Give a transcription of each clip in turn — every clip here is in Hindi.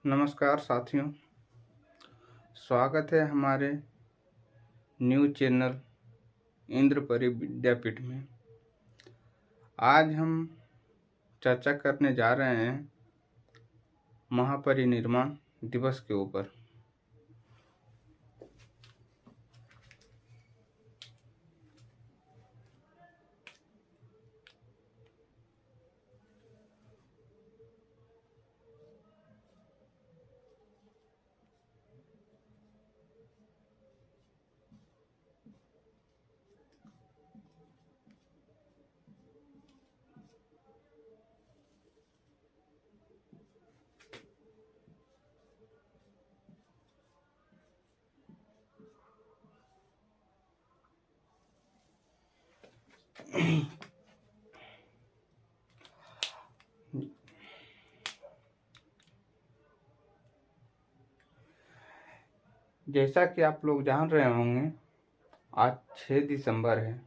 नमस्कार साथियों, स्वागत है हमारे न्यूज़ चैनल इंद्रपरी विद्यापीठ में। आज हम चर्चा करने जा रहे हैं महापरिनिर्वाण दिवस के ऊपर। जैसा कि आप लोग जान रहे होंगे, आज 6 दिसंबर है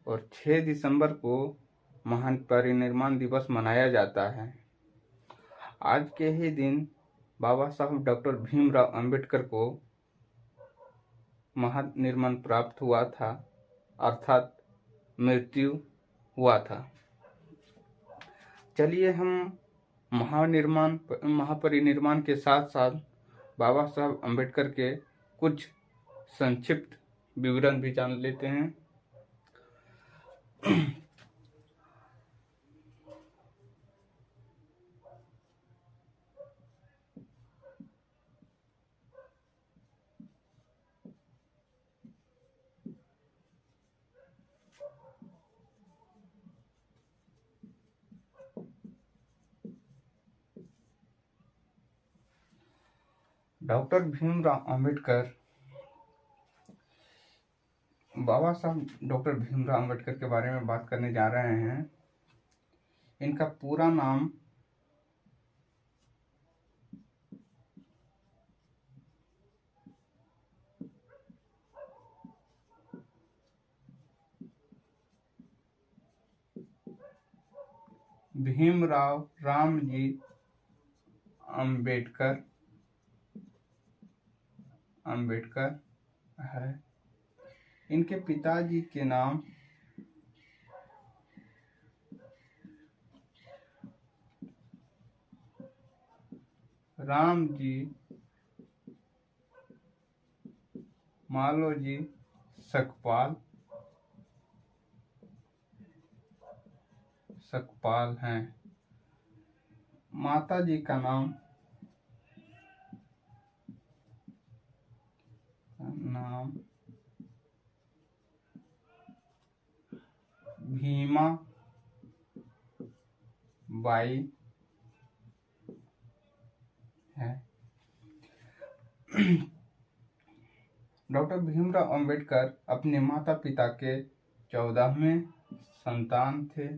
और 6 दिसंबर को महापरिनिर्वाण दिवस मनाया जाता है। आज के ही दिन बाबा साहब डॉक्टर भीमराव अंबेडकर को महानिर्वाण प्राप्त हुआ था, अर्थात मृत्यु हुआ था। चलिए हम महापरिनिर्वाण के साथ साथ बाबा साहब अंबेडकर के कुछ संक्षिप्त विवरण भी जान लेते हैं। डॉक्टर भीमराव अंबेडकर, बाबा साहब डॉक्टर भीमराव अंबेडकर के बारे में बात करने जा रहे हैं। इनका पूरा नाम भीमराव रामजी अंबेडकर है। इनके पिताजी के नाम रामजी मालोजी सकपाल हैं। माताजी का नाम भीमा बाई है। डॉक्टर भीमराव अंबेडकर अपने माता पिता के 14वें संतान थे।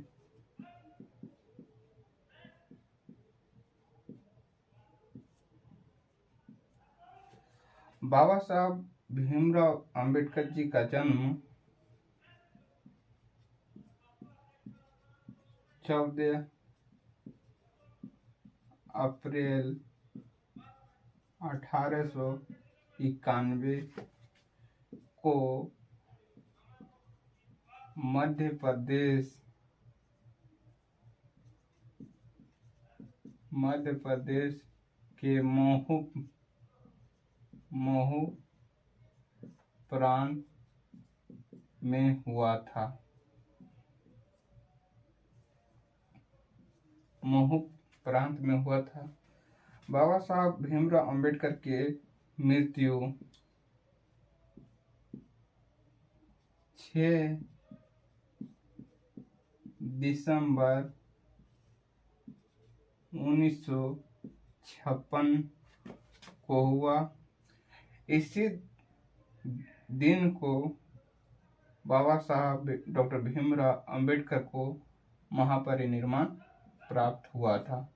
बाबा साहब भीमराव अंबेडकर जी का जन्म 14 अप्रैल 1891 को मध्य प्रदेश के महू प्रांत में हुआ था। बाबा साहब भीमराव अंबेडकर के मृत्यु 6 दिसंबर 1956 को हुआ। इसी दिन को बाबा साहब डॉक्टर भीमराव अंबेडकर को महापरिनिर्वाण प्राप्त हुआ था।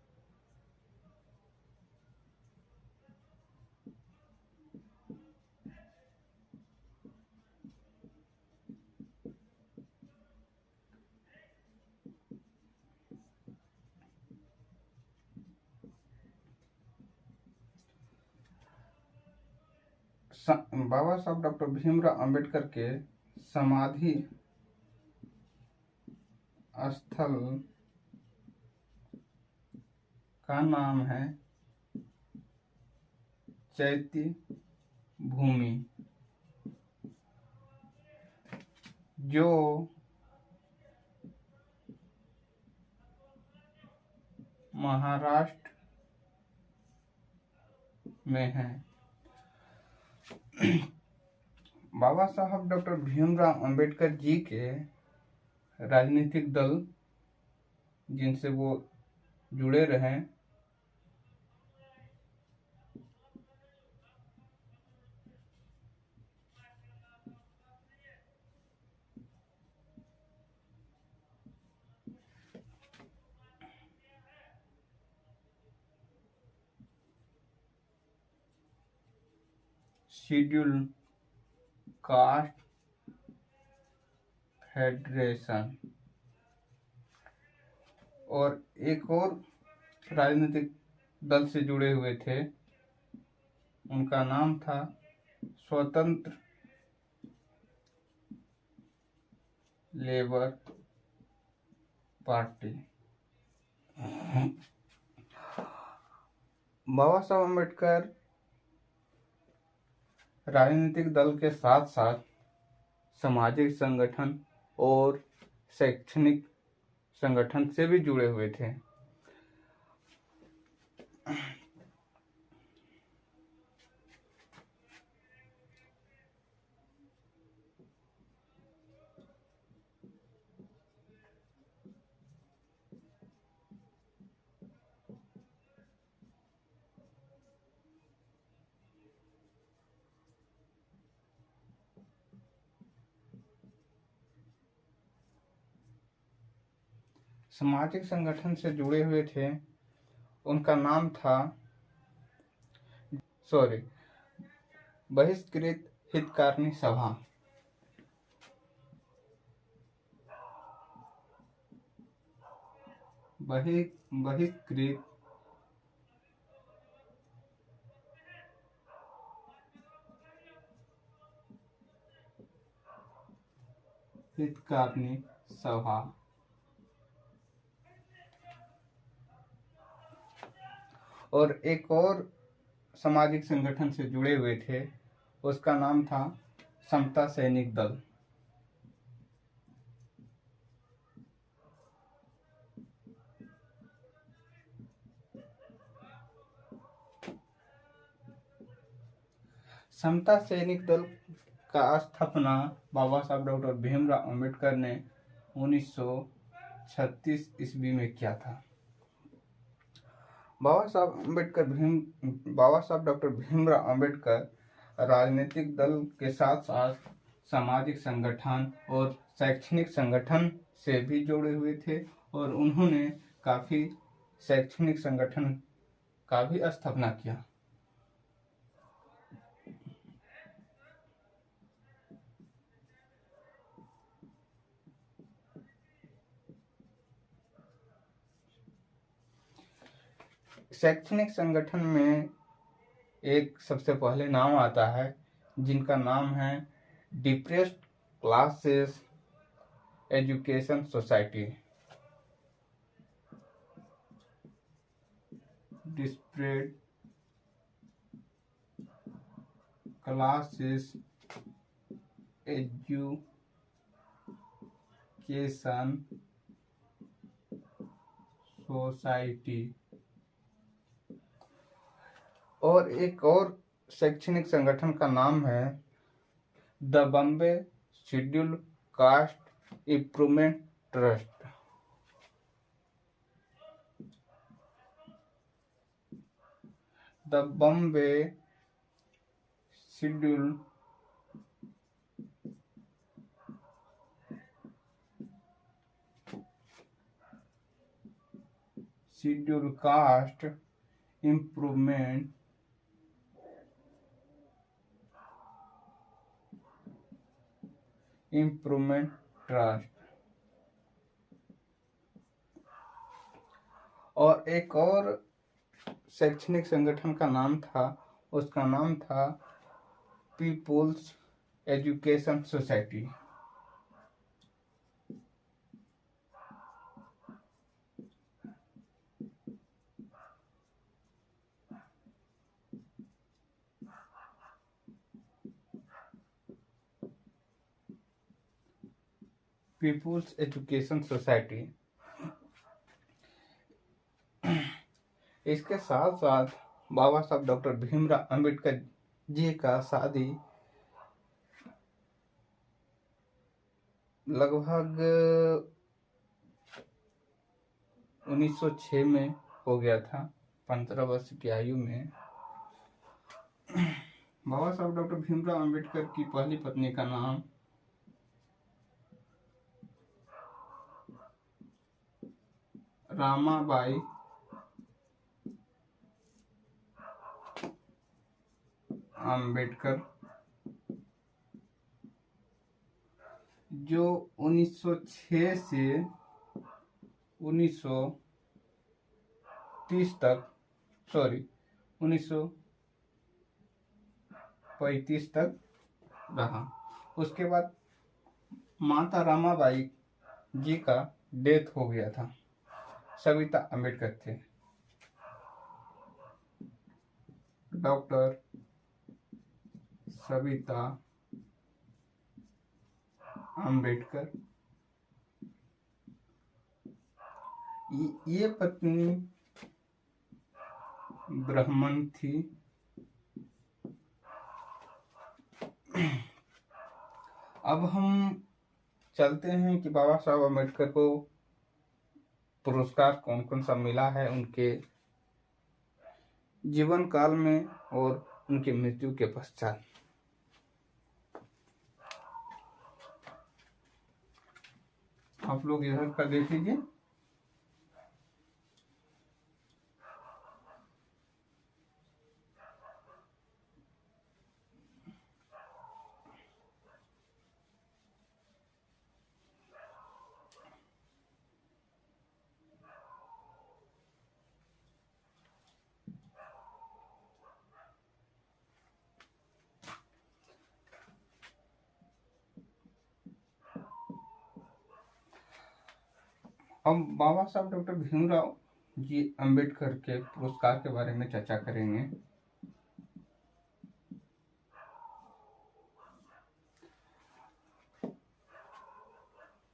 बाबा साहब डॉक्टर भीमराव अंबेडकर के समाधि स्थल का नाम है चैत्य भूमि, जो महाराष्ट्र में है। बाबा साहब डॉक्टर भीमराव अंबेडकर जी के राजनीतिक दल जिनसे वो जुड़े रहे शेड्यूल कास्ट फेडरेशन और एक और राजनीतिक दल से जुड़े हुए थे, उनका नाम था स्वतंत्र लेबर पार्टी। बाबा साहब अम्बेडकर राजनीतिक दल के साथ साथ सामाजिक संगठन और शैक्षणिक संगठन से भी जुड़े हुए थे। सामाजिक संगठन से जुड़े हुए थे, उनका नाम था बहिष्कृत हितकारिणी सभा। बहिष्कृत हितकारिणी सभा। और एक और सामाजिक संगठन से जुड़े हुए थे, उसका नाम था समता सैनिक दल। समता सैनिक दल का स्थापना बाबा साहब डॉक्टर भीमराव अंबेडकर ने 1936 ईस्वी में किया था। बाबा साहब डॉक्टर भीमराव अंबेडकर राजनीतिक दल के साथ साथ सामाजिक संगठन और शैक्षणिक संगठन से भी जुड़े हुए थे और उन्होंने काफी शैक्षणिक संगठन का भी स्थापना किया। शैक्षणिक संगठन में एक सबसे पहले नाम आता है जिनका नाम है depressed classes education society. Depressed classes education society. और एक और शैक्षणिक संगठन का नाम है the Bombay schedule caste improvement trust. The Bombay schedule caste improvement trust. और एक और शैक्षणिक संगठन का नाम था, उसका नाम था people's education society. People's education society. इसके साथ साथ बाबा साहब डॉक्टर भीमराव अंबेडकर जी का शादी लगभग 1906 में हो गया था, 15 वर्ष की आयु में। बाबा साहब डॉक्टर भीमराव अंबेडकर की पहली पत्नी का नाम रामाबाई अंबेडकर, जो 1906 से 1930 तक 1935 तक रहा। उसके बाद माता रामाबाई जी का डेथ हो गया था। सविता अंबेडकर थे। डॉक्टर सविता अंबेडकर, ये पत्नी ब्राह्मण थी। अब हम चलते हैं कि बाबा साहब अम्बेडकर को पुरस्कार कौन कौन सा मिला है उनके जीवन काल में और उनकी मृत्यु के पश्चात। आप लोग इधर का देख लीजिए। अब बाबा साहब डॉक्टर भीमराव जी अंबेडकर के पुरस्कार के बारे में चर्चा करेंगे।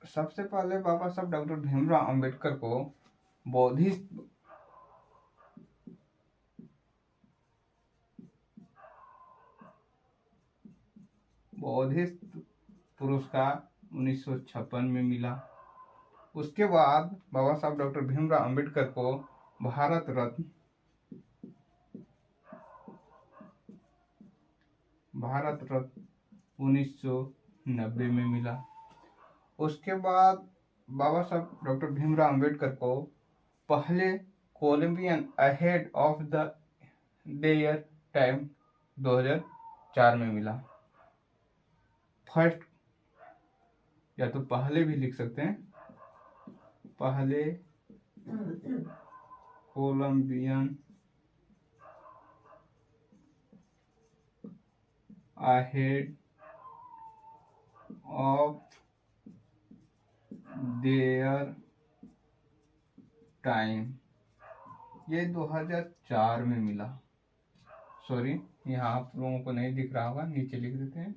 सबसे पहले बाबा साहब डॉक्टर भीमराव अंबेडकर को बौद्धिस्ट पुरस्कार 1956 में मिला। उसके बाद बाबा साहब डॉक्टर भीमराव अंबेडकर को भारत रत्न 1990 में मिला। उसके बाद बाबा साहब डॉक्टर भीमराव अंबेडकर को पहले Columbian ahead of the their time 2004 में मिला। फर्स्ट, या तो पहले भी लिख सकते हैं, पहले Columbian ahead of their time, ये 2004 में मिला। सॉरी, यहाँ आप लोगों को नहीं दिख रहा होगा, नीचे लिख देते हैं,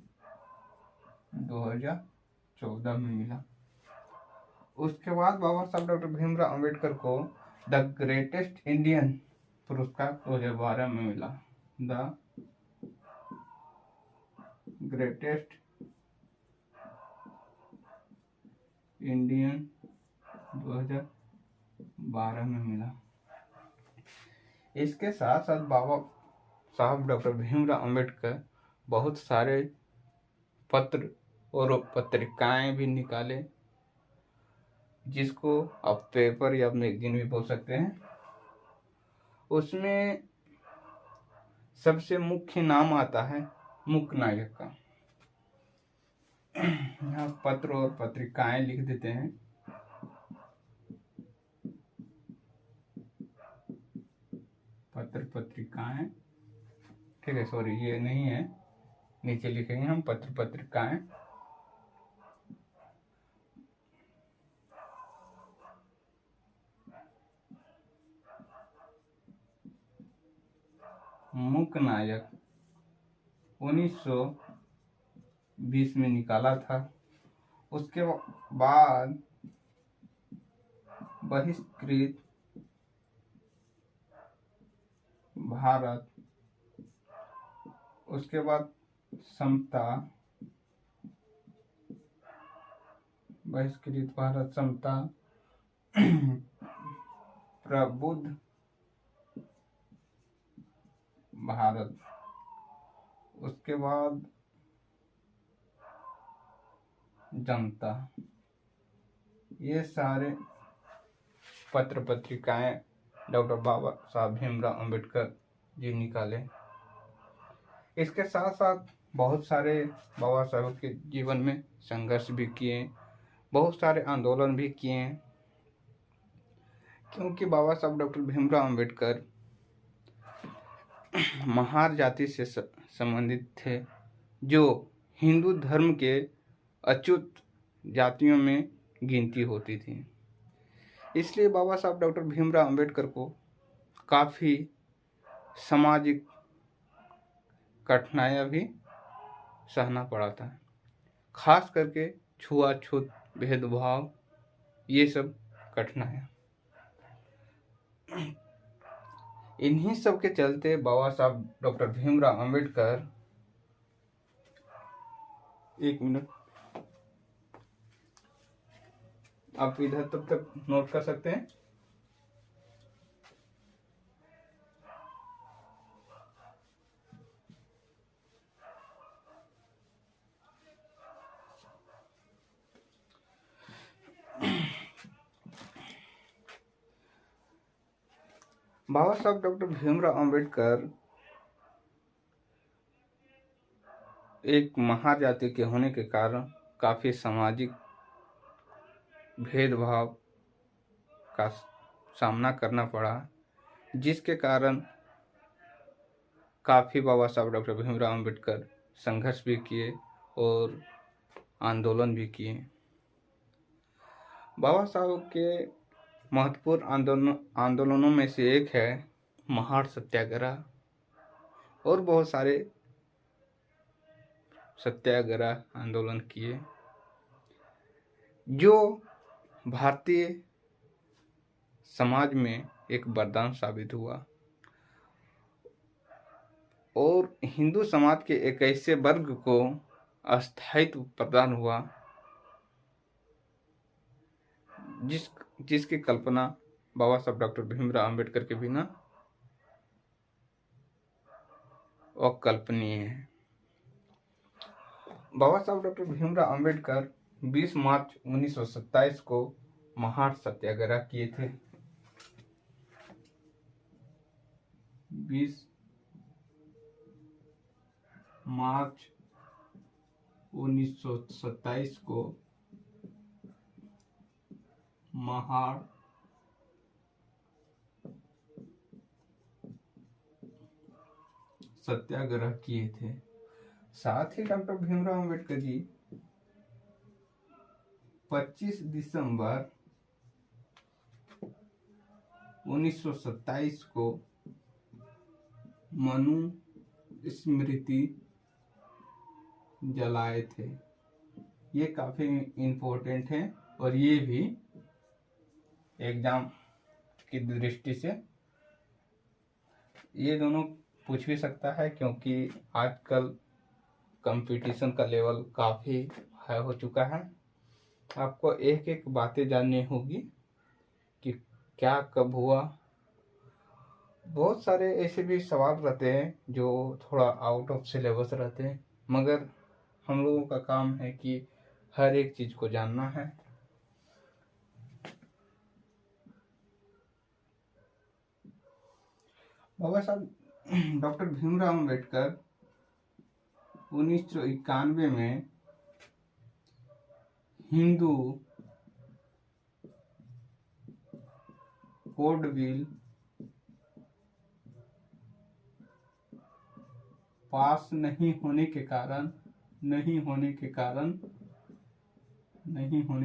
2014 में मिला। उसके बाद बाबा साहब डॉक्टर भीमराव अंबेडकर को द ग्रेटेस्ट इंडियन पुरस्कार 2012 में मिला। द ग्रेटेस्ट इंडियन 2012 में मिला। इसके साथ साथ बाबा साहब डॉक्टर भीमराव अंबेडकर बहुत सारे पत्र और पत्रिकाएं भी निकाले, जिसको आप पेपर या मैगजीन भी बोल सकते हैं। उसमें सबसे मुख्य नाम आता है मुख्य नायक का। यहाँ पत्र और पत्रिकाएं लिख देते हैं। पत्र पत्रिकाएं, ठीक है, सॉरी ये नहीं है, नीचे लिखेंगे हम पत्र पत्रिकाएं। मूक नायक 1920 में निकाला था। उसके बाद बहिष्कृत भारत, उसके बाद समता, बहिष्कृत भारत, समता, प्रबुद्ध भारत, उसके बाद जनता, ये सारे पत्र पत्रिकाएं डॉक्टर बाबा साहब भीमराव अंबेडकर जी निकाले। इसके साथ साथ बहुत सारे बाबा साहब के जीवन में संघर्ष भी किए, बहुत सारे आंदोलन भी किए, क्योंकि बाबा साहब डॉक्टर भीमराव अंबेडकर महार जाति से संबंधित थे, जो हिंदू धर्म के अच्युत जातियों में गिनती होती थी। इसलिए बाबा साहब डॉक्टर भीमराव अंबेडकर को काफ़ी सामाजिक कठिनाइयाँ भी सहना पड़ा था, खास करके छुआछूत, भेदभाव, ये सब कठिनाइयाँ। इन्हीं सब के चलते बाबा साहब डॉक्टर भीमराव अंबेडकर, एक मिनट आप इधर तब तक नोट कर सकते हैं। बाबा साहब डॉक्टर भीमराव अंबेडकर एक महार जाति के होने के कारण काफ़ी सामाजिक भेदभाव का सामना करना पड़ा, जिसके कारण काफ़ी बाबा साहब डॉक्टर भीमराव अंबेडकर संघर्ष भी किए और आंदोलन भी किए। बाबा साहब के महत्वपूर्ण आंदोलनों में से एक है महार सत्याग्रह, और बहुत सारे सत्याग्रह आंदोलन किए, जो भारतीय समाज में एक वरदान साबित हुआ और हिंदू समाज के एक ऐसे वर्ग को अस्थायित्व प्रदान हुआ जिसकी कल्पना बाबा साहब डॉक्टर भीमराव अंबेडकर के बिना अकल्पनीय है। बाबा साहब डॉक्टर भीमराव अंबेडकर 20 मार्च 1927 को महार सत्याग्रह किए थे। 20 मार्च 1927 को महार सत्याग्रह किए थे। साथ ही डॉक्टर भीमराव अंबेडकर जी 25 दिसंबर 1927 को मनु स्मृति जलाए थे। ये काफी इम्पोर्टेंट है और ये भी एग्जाम की दृष्टि से ये दोनों पूछ भी सकता है, क्योंकि आजकल कंपटीशन का लेवल काफ़ी हाई हो चुका है। आपको एक एक बातें जाननी होगी कि क्या कब हुआ। बहुत सारे ऐसे भी सवाल रहते हैं जो थोड़ा आउट ऑफ सिलेबस रहते हैं, मगर हम लोगों का काम है कि हर एक चीज़ को जानना है। बाबा साहब डॉक्टर भीमराव अंबेडकर 1991 में हिंदू कोड बिल पास नहीं होने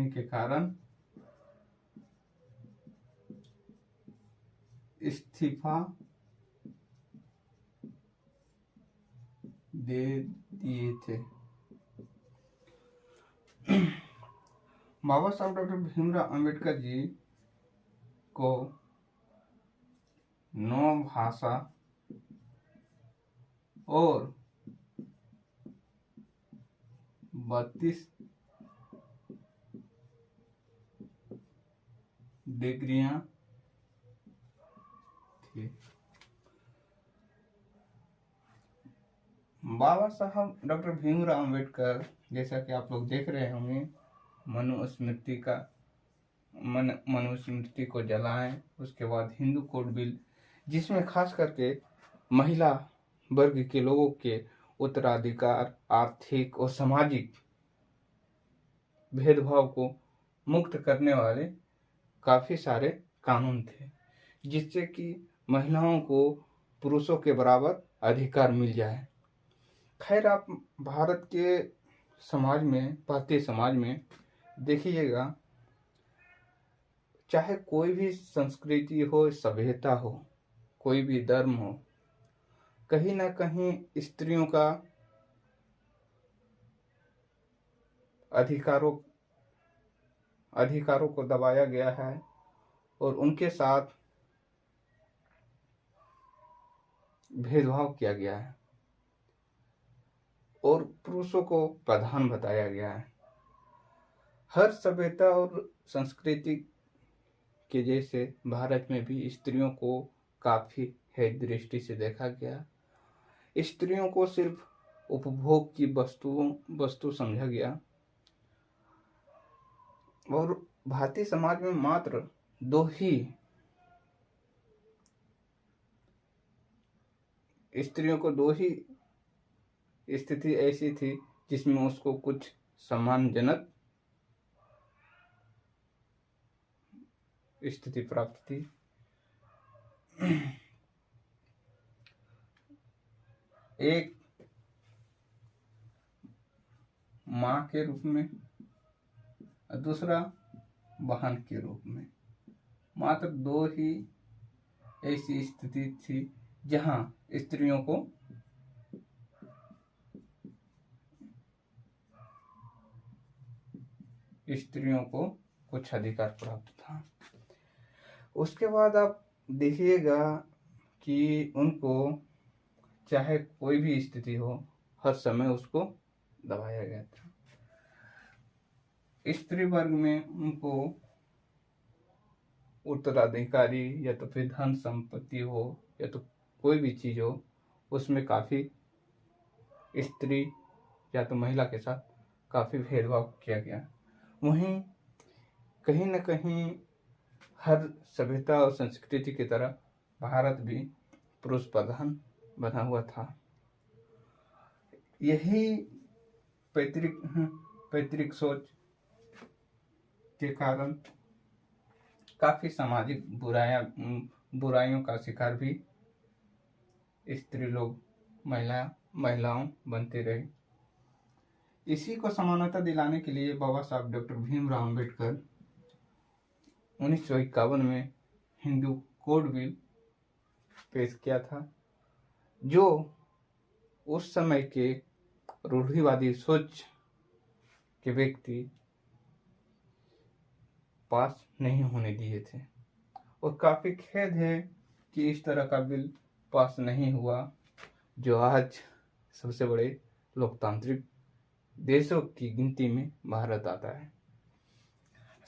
के कारण इस्तीफा दे दिए थे। बाबा साहब डॉक्टर भीमराव अंबेडकर जी को 9 भाषा और 32 डिग्रियां थी। बाबा साहब डॉक्टर भीमराव अंबेडकर, जैसा कि आप लोग देख रहे होंगे, मनुस्मृति को जलाएं, उसके बाद हिंदू कोड बिल, जिसमें खास करके महिला वर्ग के लोगों के उत्तराधिकार, आर्थिक और सामाजिक भेदभाव को मुक्त करने वाले काफी सारे कानून थे, जिससे कि महिलाओं को पुरुषों के बराबर अधिकार मिल जाए। खैर, आप भारत के समाज में, भारतीय समाज में देखिएगा, चाहे कोई भी संस्कृति हो, सभ्यता हो, कोई भी धर्म हो, कहीं ना कहीं स्त्रियों का अधिकारों को दबाया गया है और उनके साथ भेदभाव किया गया है और पुरुषों को प्रधान बताया गया है। हर सभ्यता और संस्कृति के जैसे भारत में भी स्त्रियों को काफी हेय दृष्टि से देखा गया। स्त्रियों को सिर्फ उपभोग की वस्तु समझा गया और भारतीय समाज में मात्र 2 ही स्त्रियों को 2 ही स्थिति ऐसी थी जिसमें उसको कुछ सम्मानजनक स्थिति प्राप्त थी। एक माँ के रूप में, दूसरा बहन के रूप में। मात्र 2 ही ऐसी स्थिति थी जहां स्त्रियों को कुछ अधिकार प्राप्त था। उसके बाद आप देखिएगा कि उनको चाहे कोई भी स्थिति हो, हर समय उसको दबाया गया था। स्त्री वर्ग में उनको उत्तराधिकारी या तो फिर धन संपत्ति हो या तो कोई भी चीज हो, उसमें काफी स्त्री या तो महिला के साथ काफी भेदभाव किया गया। वहीं कहीं न कहीं हर सभ्यता और संस्कृति की तरह भारत भी पुरुष प्रधान बना हुआ था। यही पैतृक सोच के कारण काफी सामाजिक बुराइयों का शिकार भी स्त्री लोग, महिलाओं बनते रहे। इसी को समानता दिलाने के लिए बाबा साहब डॉक्टर भीमराव अंबेडकर 1951 में हिंदू कोड बिल पेश किया था, जो उस समय के रूढ़िवादी सोच के व्यक्ति पास नहीं होने दिए थे। और काफी खेद है कि इस तरह का बिल पास नहीं हुआ, जो आज सबसे बड़े लोकतांत्रिक देशों की गिनती में भारत आता है।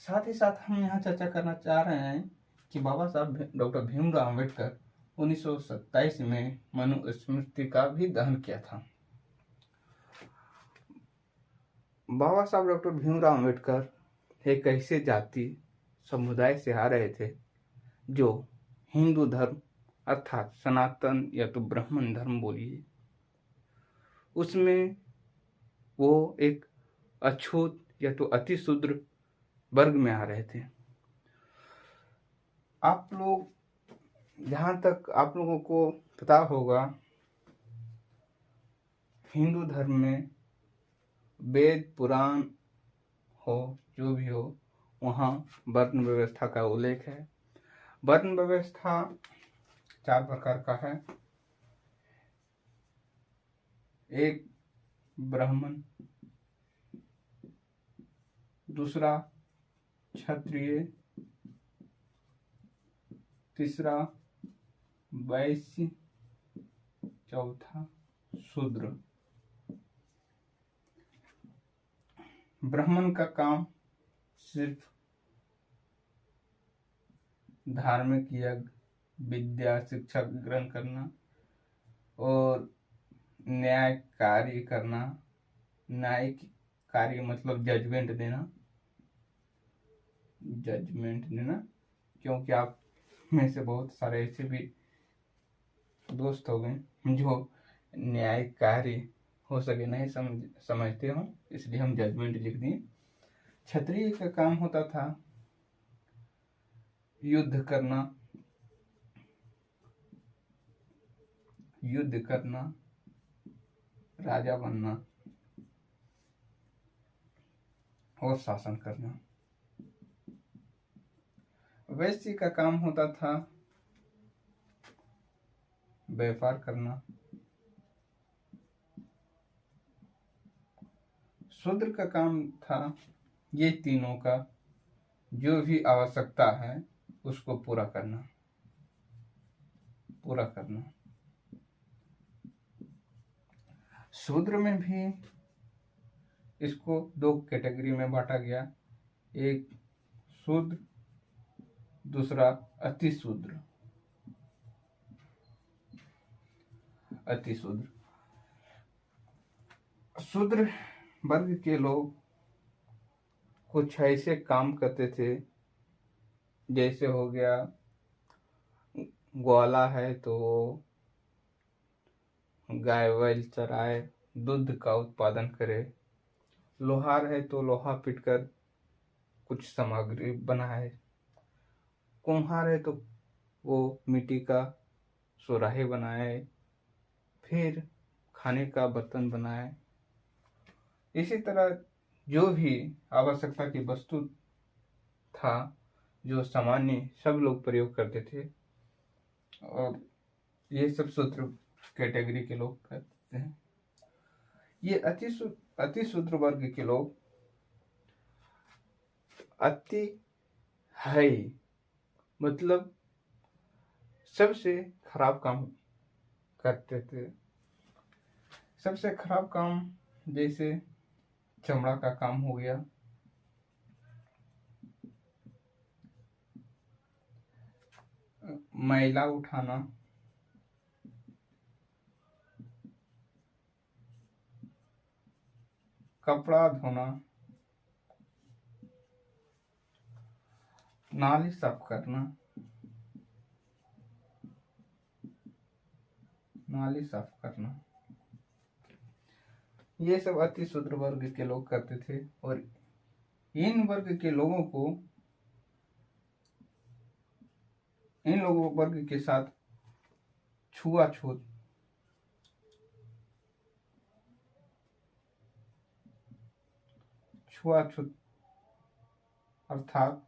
साथ ही साथ हम यहाँ चर्चा करना चाह रहे हैं कि बाबा साहब डॉक्टर भीमराव अंबेडकर 1927 में मनुस्मृति का भी दहन किया था। बाबा साहब डॉक्टर भीमराव अंबेडकर एक ऐसे जाति समुदाय से आ रहे थे जो हिंदू धर्म अर्थात सनातन या तो ब्राह्मण धर्म बोलिए, उसमें वो एक अछूत या तो अति शूद्र वर्ग में आ रहे थे। आप लोग, जहां तक आप लोगों को पता होगा, हिंदू धर्म में वेद पुराण हो, जो भी हो, वहाँ वर्ण व्यवस्था का उल्लेख है। वर्ण व्यवस्था 4 प्रकार का है। एक ब्राह्मण, दूसरा क्षत्रिय, तीसरा वैश्य, चौथा शूद्र। ब्राह्मण का काम सिर्फ धार्मिक यज्ञ, विद्या, शिक्षा ग्रहण करना और न्याय कार्य करना। न्यायिक कार्य मतलब जजमेंट देना, क्योंकि आप में से बहुत सारे ऐसे भी दोस्त हो गए जो न्यायिक कार्य हो सके नहीं समझते हो, इसलिए हम जजमेंट लिख दिए। क्षत्रिय का काम होता था युद्ध करना, राजा बनना और शासन करना। वैश्य का काम होता था व्यापार करना। शूद्र का काम था ये तीनों का जो भी आवश्यकता है उसको पूरा करना। शूद्र में भी इसको 2 कैटेगरी में बांटा गया। एक शूद्र, दूसरा अति शूद्र। शूद्र वर्ग के लोग कुछ ऐसे काम करते थे, जैसे हो गया ग्वाला है तो गाय बैल चराए, दूध का उत्पादन करे। लोहार है तो लोहा पीटकर कुछ सामग्री बनाए। कुम्हार है तो वो मिट्टी का सुराही बनाए, फिर खाने का बर्तन बनाए। इसी तरह जो भी आवश्यकता की वस्तु था जो सामान्य सब लोग प्रयोग करते थे, और ये सब शूद्र कैटेगरी के लोग करते हैं। ये अति शूद्र वर्ग के लोग अति है, मतलब सबसे खराब काम करते थे। सबसे खराब काम जैसे चमड़ा का काम हो गया, मैला उठाना, कपड़ा धोना, नाली साफ करना, ये सब अति शूद्र वर्ग के लोग करते थे। और इन वर्ग के साथ छुआछूत अर्थात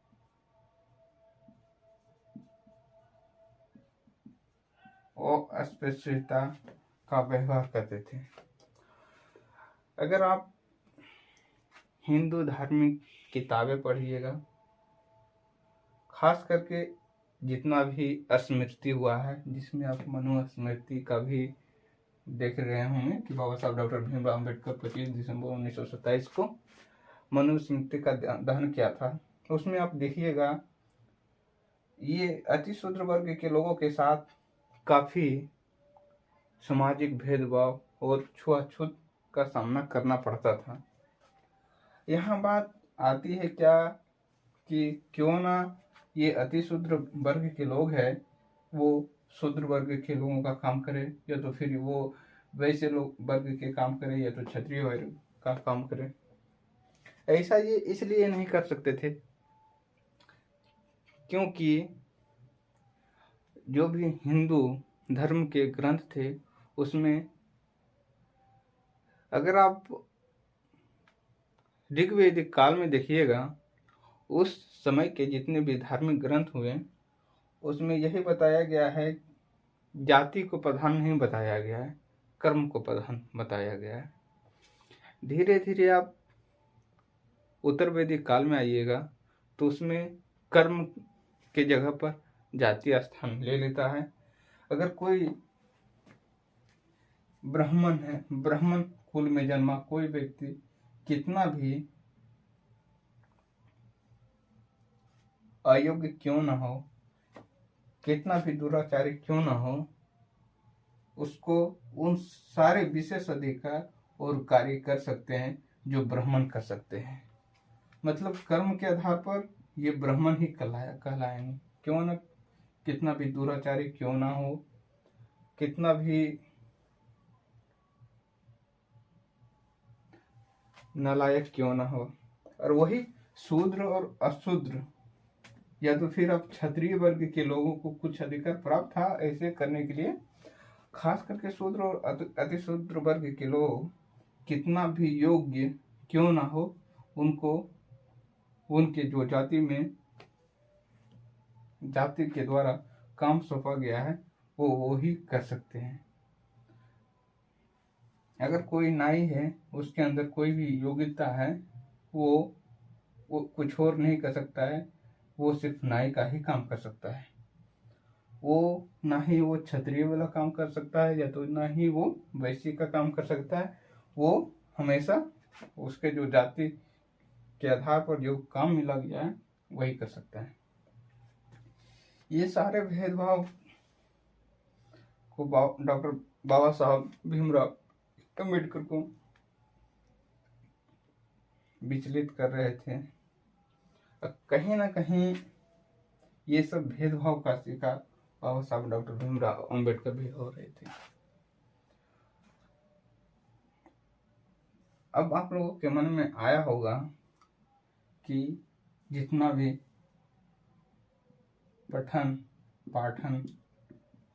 अस्पृश्यता का व्यवहार करते थे। अगर आप हिंदू धार्मिक किताबें पढ़िएगा, खास करके जितना भी स्मृति हुआ है, जिसमें आप मनुस्मृति का भी देख रहे होंगे कि बाबा साहब डॉक्टर भीमराव अम्बेडकर 25 दिसंबर 1927 को मनुस्मृति का दहन किया था। उसमें आप देखिएगा ये अति शूद्र वर्ग के लोगों के साथ काफी सामाजिक भेदभाव और छुआछूत का सामना करना पड़ता था। यहाँ बात आती है क्या कि क्यों ना ये अति शूद्र वर्ग के लोग हैं वो शूद्र वर्ग के लोगों का काम करे, या तो फिर वो वैसे लोग वर्ग के काम करे, या तो क्षत्रिय वर्ग का काम करे। ऐसा ये इसलिए नहीं कर सकते थे क्योंकि जो भी हिंदू धर्म के ग्रंथ थे उसमें अगर आप ऋग्वैदिक काल में देखिएगा, उस समय के जितने भी धार्मिक ग्रंथ हुए उसमें यही बताया गया है, जाति को प्रधान नहीं बताया गया है, कर्म को प्रधान बताया गया है। धीरे धीरे आप उत्तर वैदिक काल में आइएगा तो उसमें कर्म के जगह पर जाति स्थान ले लेता है। अगर कोई ब्राह्मण है, ब्राह्मण कुल में जन्मा कोई व्यक्ति कितना भी अयोग्य क्यों न हो, कितना भी दुराचारी क्यों न हो, उसको उन सारे विशेष अधिकार और कार्य कर सकते हैं जो ब्राह्मण कर सकते हैं। मतलब कर्म के आधार पर ये ब्राह्मण ही कहलाएंगे, क्यों न कितना भी दुराचारी क्यों ना हो, कितना भी नालायक क्यों ना हो। और वही शूद्र और अशूद्र या तो फिर अब क्षत्रिय वर्ग के लोगों को कुछ अधिकार प्राप्त था ऐसे करने के लिए, खास करके शूद्र और अतिशूद्र वर्ग के लोग कितना भी योग्य क्यों ना हो, उनको उनके जो जाति के द्वारा काम सौंपा गया है वो ही कर सकते हैं। अगर कोई नाई है, उसके अंदर कोई भी योग्यता है, वो कुछ और नहीं कर सकता है, वो सिर्फ नाई का ही काम कर सकता है। वो ना ही वो क्षत्रिय वाला काम कर सकता है, या तो ना ही वो वैश्य का काम कर सकता है। वो हमेशा उसके जो जाति के आधार पर जो काम मिला गया है वही कर सकता है। ये सारे भेदभाव को डॉक्टर बाबा साहब भीमराव अम्बेडकर को विचलित कर रहे थे। कहीं ना कहीं ये सब भेदभाव का शिकार बाबा साहब डॉक्टर भीमराव अम्बेडकर भी हो रहे थे। अब आप लोगों के मन में आया होगा कि जितना भी पठन पाठन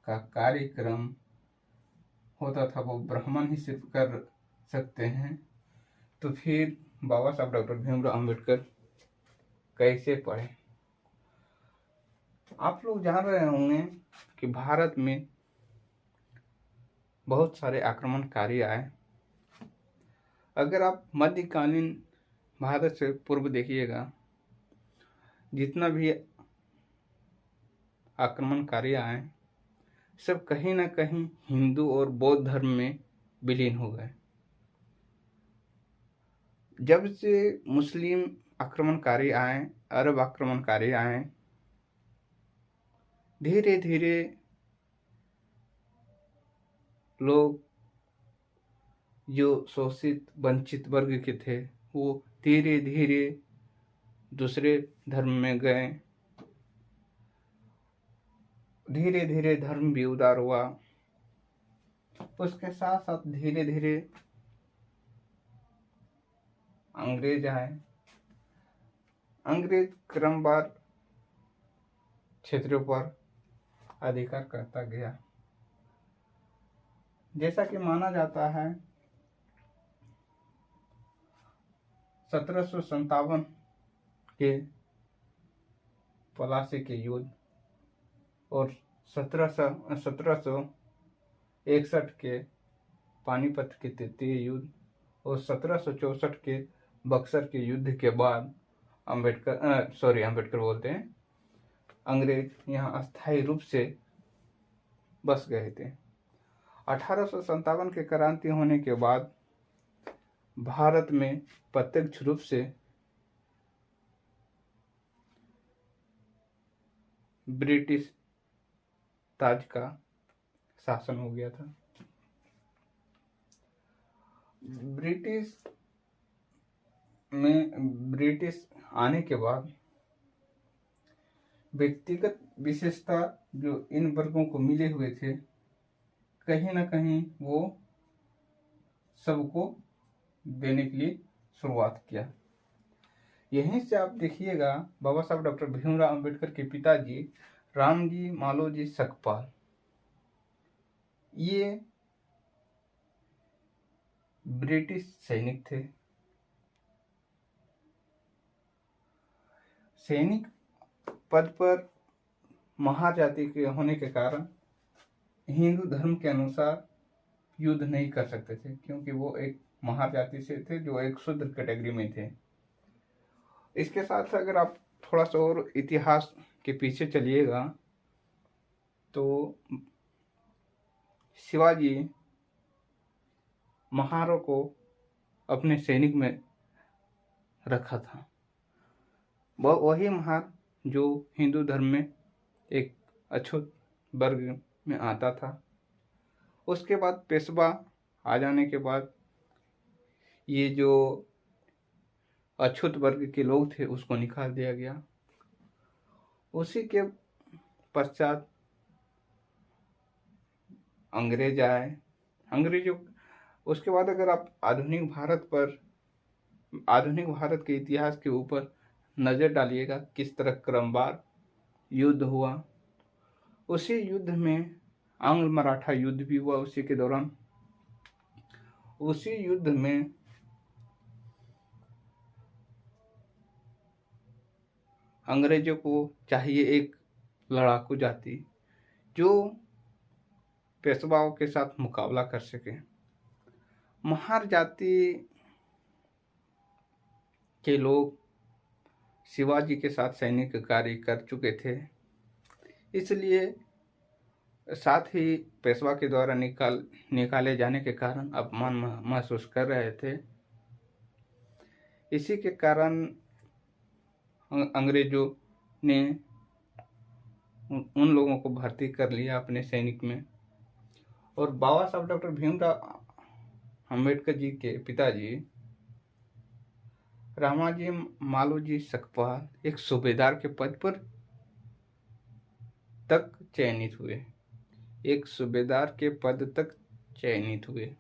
का कार्यक्रम होता था वो ब्राह्मण ही सिर्फ कर सकते हैं, तो फिर बाबा साहब डॉक्टर भीमराव अम्बेडकर कैसे पढ़े। आप लोग जान रहे होंगे कि भारत में बहुत सारे आक्रमणकारी आए। अगर आप मध्यकालीन भारत से पूर्व देखिएगा, जितना भी आक्रमणकारी आए सब कहीं ना कहीं हिंदू और बौद्ध धर्म में विलीन हो गए। जब से मुस्लिम आक्रमणकारी आए, अरब आक्रमणकारी आए, धीरे धीरे लोग जो शोषित वंचित वर्ग के थे वो धीरे धीरे दूसरे धर्म में गए। धीरे धीरे धर्म भी उदार हुआ। उसके साथ साथ धीरे धीरे अंग्रेज आए। अंग्रेज क्रमवार क्षेत्रों पर अधिकार करता गया। जैसा कि माना जाता है 1757 के पलासी के युद्ध और 1761 के पानीपत के तृतीय युद्ध और 1764 के बक्सर के युद्ध के बाद अंबेडकर बोलते हैं, अंग्रेज यहाँ अस्थायी रूप से बस गए थे। 1857 के क्रांति होने के बाद भारत में प्रत्यक्ष रूप से ब्रिटिश ताज का शासन हो गया था। ब्रिटिश आने के बाद व्यक्तिगत विशेषता जो इन वर्गों को मिले हुए थे, कहीं ना कहीं वो सबको देने के लिए शुरुआत किया। यहीं से आप देखिएगा बाबा साहब डॉक्टर भीमराव अम्बेडकर के पिताजी रामजी मालोजी सकपाल, ये ब्रिटिश सैनिक थे। सैनिक पद पर महाजाति के होने के कारण हिंदू धर्म के अनुसार युद्ध नहीं कर सकते थे, क्योंकि वो एक महाजाति से थे जो एक शूद्र कैटेगरी में थे। इसके साथ अगर आप थोड़ा सा और इतिहास के पीछे चलिएगा तो शिवाजी महारों को अपने सैनिक में रखा था। वही महार जो हिंदू धर्म में एक अछूत वर्ग में आता था। उसके बाद पेशवा आ जाने के बाद ये जो अछूत वर्ग के लोग थे उसको निकाल दिया गया। उसी के पश्चात अंग्रेज आए। अंग्रेजों उसके बाद अगर आप आधुनिक भारत के इतिहास के ऊपर नजर डालिएगा किस तरह क्रमवार युद्ध हुआ। उसी युद्ध में आंग्ल मराठा युद्ध भी हुआ। उसी के दौरान उसी युद्ध में अंग्रेजों को चाहिए एक लड़ाकू जाति जो पेशवाओं के साथ मुकाबला कर सके। महार जाति के लोग शिवाजी के साथ सैनिक कार्य कर चुके थे, इसलिए साथ ही पेशवा के द्वारा निकाले जाने के कारण अपमान महसूस कर रहे थे। इसी के कारण अंग्रेजों ने उन लोगों को भर्ती कर लिया अपने सैनिक में। और बाबा साहब डॉक्टर भीमराव अंबेडकर जी के पिताजी रामाजी मालोजी सकपाल एक सूबेदार के पद पर तक चयनित हुए। एक सूबेदार के पद तक चयनित हुए।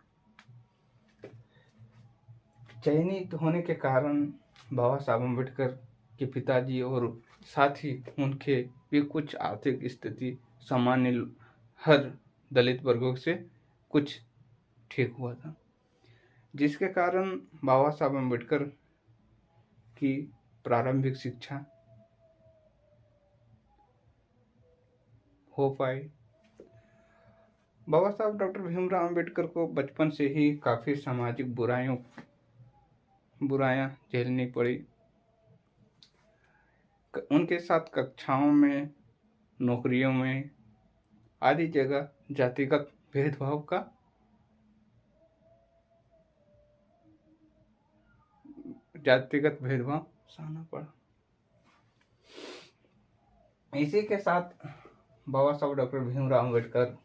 चयनित होने के कारण बाबा साहब अम्बेडकर के पिताजी और साथ ही उनके भी कुछ आर्थिक स्थिति सामान्य हर दलित वर्गों से कुछ ठीक हुआ था, जिसके कारण बाबा साहब अम्बेडकर की प्रारंभिक शिक्षा हो पाई। बाबा साहब डॉक्टर भीमराव अंबेडकर को बचपन से ही काफ़ी सामाजिक बुराइयां झेलनी पड़ी। उनके साथ कक्षाओं में, नौकरियों में आदि जगह जातिगत भेदभाव का सहना पड़ा। इसी के साथ बाबा साहब डॉक्टर भीमराव अंबेडकर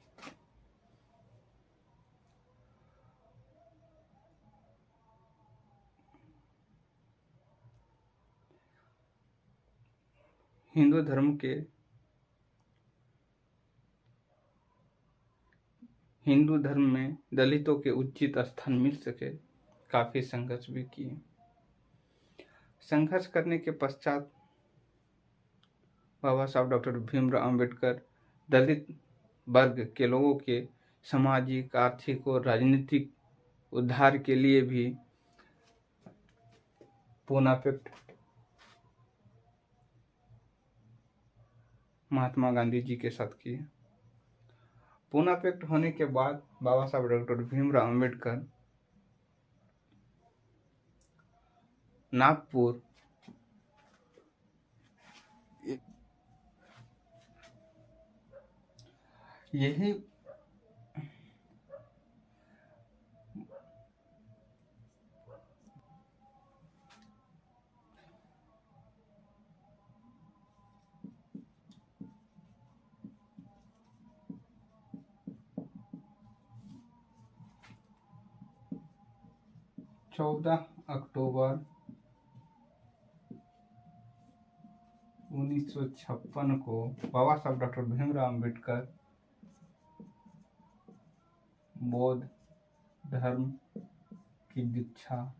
हिंदू धर्म में दलितों के उचित स्थान मिल सके काफी संघर्ष भी किए। संघर्ष करने के पश्चात बाबा साहब डॉक्टर भीमराव अंबेडकर दलित वर्ग के लोगों के सामाजिक, आर्थिक और राजनीतिक उद्धार के लिए भी पूना पैक्ट महात्मा गांधी जी के साथ किए। पूना पैक्ट होने के बाद बाबा साहब डॉक्टर भीमराव अंबेडकर नागपुर यही अक्टूबर 1956 को बाबा साहब डॉक्टर भीमराव अंबेडकर बौद्ध धर्म की दीक्षा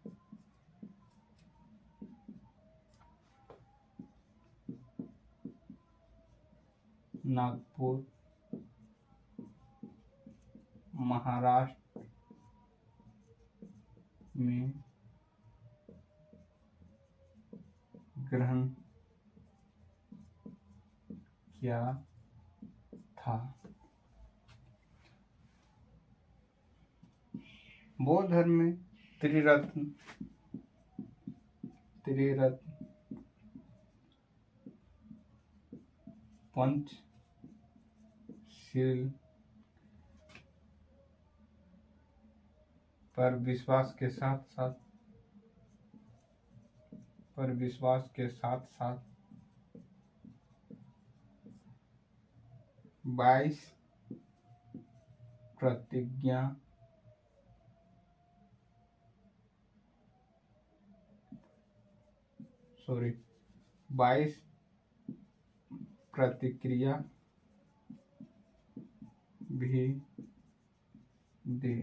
नागपुर, महाराष्ट्र में ग्रहण किया था। बौद्ध धर्म में त्रिरत्न पंचशील पर विश्वास के साथ साथ 22 प्रतिज्ञा सॉरी 22 प्रतिक्रिया भी दी।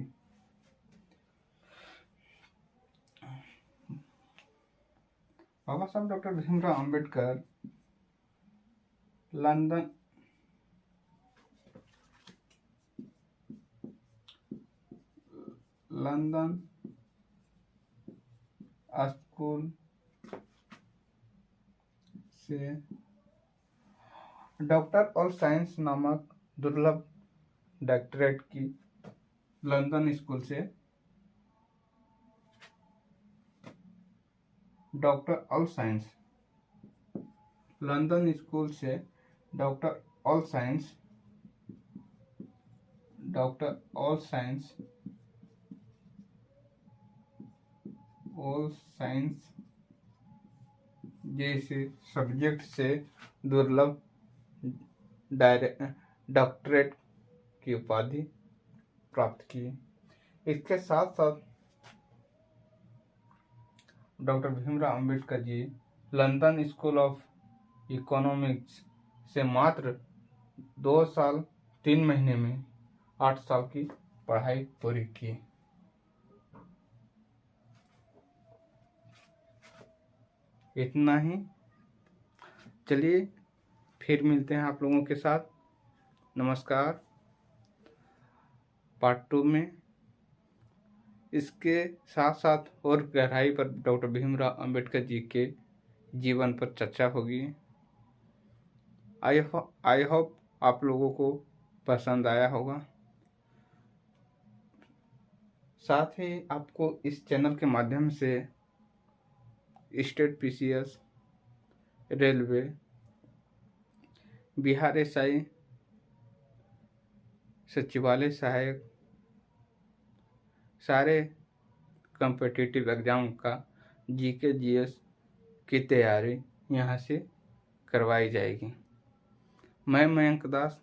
बाबा साहब doctor Bhimrao Ambedkar London school से डॉक्टर ऑफ साइंस नामक दुर्लभ डॉक्टरेट की। लंदन स्कूल से डॉक्टर ऑफ साइंस जैसे सब्जेक्ट से दुर्लभ डॉक्टरेट की उपाधि प्राप्त की। इसके साथ साथ doctor Bhimrao Ambedkar ji London school of economics से मात्र 2 साल 3 महीने में 8 साल की पढ़ाई पूरी की। इतना ही। चलिए फिर मिलते हैं आप लोगों के साथ। नमस्कार। पार्ट 2 में इसके साथ साथ और गहराई पर डॉक्टर भीमराव अंबेडकर जी के जीवन पर चर्चा होगी। आई होप आप लोगों को पसंद आया होगा। साथ ही आपको इस चैनल के माध्यम से state PCS, railway, Bihar SI, सचिवालय सहायक, सारे कॉम्पिटिटिव एग्जाम का GK GS की तैयारी यहाँ से करवाई जाएगी। मैं मयंक दास